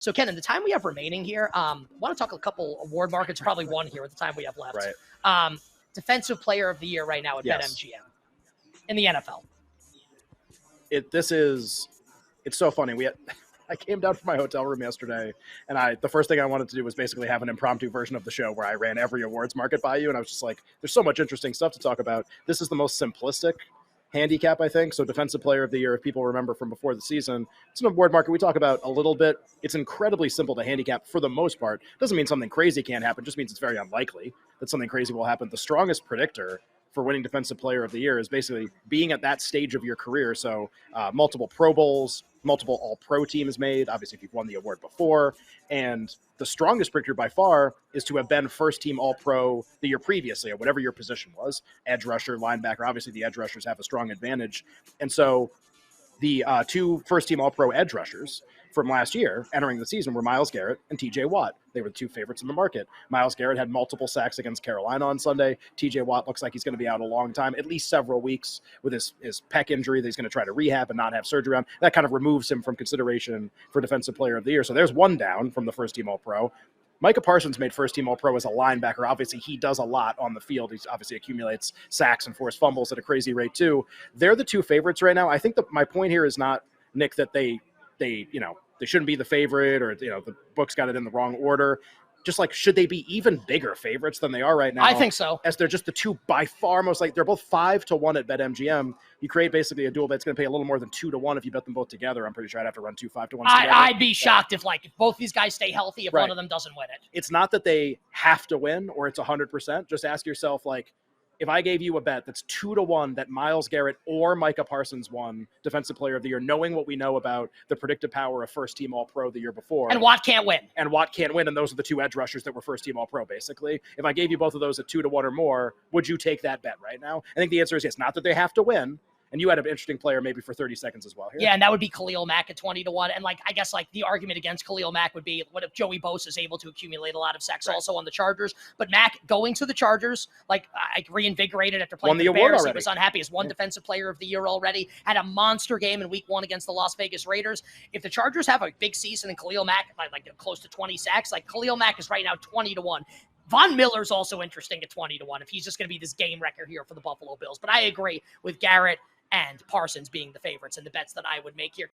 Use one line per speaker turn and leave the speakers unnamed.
So, Ken, in the time we have remaining here, I want to talk a couple award markets, probably one here with the time we have left.
Right.
Defensive Player of the Year right now at BetMGM in the NFL.
It's so funny. I came down from my hotel room yesterday, and the first thing I wanted to do was basically have an impromptu version of the show where I ran every awards market by you, and I was just like, there's so much interesting stuff to talk about. This is the most simplistic handicap, I think. So Defensive Player of the Year, if people remember from before the season, it's an award market we talk about a little bit. It's incredibly simple to handicap for the most part. Doesn't mean something crazy can't happen, just means it's very unlikely that something crazy will happen. The strongest predictor for winning Defensive Player of the Year is basically being at that stage of your career. So multiple Pro Bowls, multiple All-Pro teams made, obviously if you've won the award before, and the strongest predictor by far is to have been first-team All-Pro the year previously, or whatever your position was, edge rusher, linebacker. Obviously the edge rushers have a strong advantage. And so the two first-team All-Pro edge rushers from last year entering the season were Myles Garrett and TJ Watt. They were the two favorites in the market. Myles Garrett had multiple sacks against Carolina on Sunday. TJ Watt looks like he's going to be out a long time, at least several weeks with his pec injury that he's going to try to rehab and not have surgery on. That kind of removes him from consideration for Defensive Player of the Year. So there's one down from the first-team All-Pro. Micah Parsons made first-team All-Pro as a linebacker. Obviously, he does a lot on the field. He obviously accumulates sacks and forced fumbles at a crazy rate, too. They're the two favorites right now. I think my point here is not, Nick, that they shouldn't be the favorite or, the book's got it in the wrong order. Just like, should they be even bigger favorites than they are right now?
I think so.
As they're just the two by far most they're both 5-1 at BetMGM. You create basically a dual bet. It's going to pay a little more than 2-1 if you bet them both together. I'm pretty sure I'd have to run 2 5-1s together.
I'd be shocked if both these guys stay healthy, if one of them doesn't win it.
It's not that they have to win or it's 100%. Just ask yourself, if I gave you a bet that's 2-1 that Myles Garrett or Micah Parsons won Defensive Player of the Year, knowing what we know about the predictive power of first-team All-Pro the year before.
And Watt can't win.
And those are the two edge rushers that were first-team All-Pro, basically. If I gave you both of those at 2-1 or more, would you take that bet right now? I think the answer is yes. Not that they have to win. And you had an interesting player maybe for 30 seconds as well here.
Yeah, and that would be Khalil Mack at 20-1. And I guess the argument against Khalil Mack would be, what if Joey Bosa is able to accumulate a lot of sacks also on the Chargers? But Mack going to the Chargers, reinvigorated after playing
the
the
award
Bears.
already.
He was unhappy. Has won Defensive Player of the Year already. Had a monster game in Week 1 against the Las Vegas Raiders. If the Chargers have a big season and Khalil Mack close to 20 sacks, Khalil Mack is right now 20-1. Von Miller's also interesting at 20-1 if he's just going to be this game wrecker here for the Buffalo Bills. But I agree with Garrett and Parsons being the favorites and the bets that I would make here.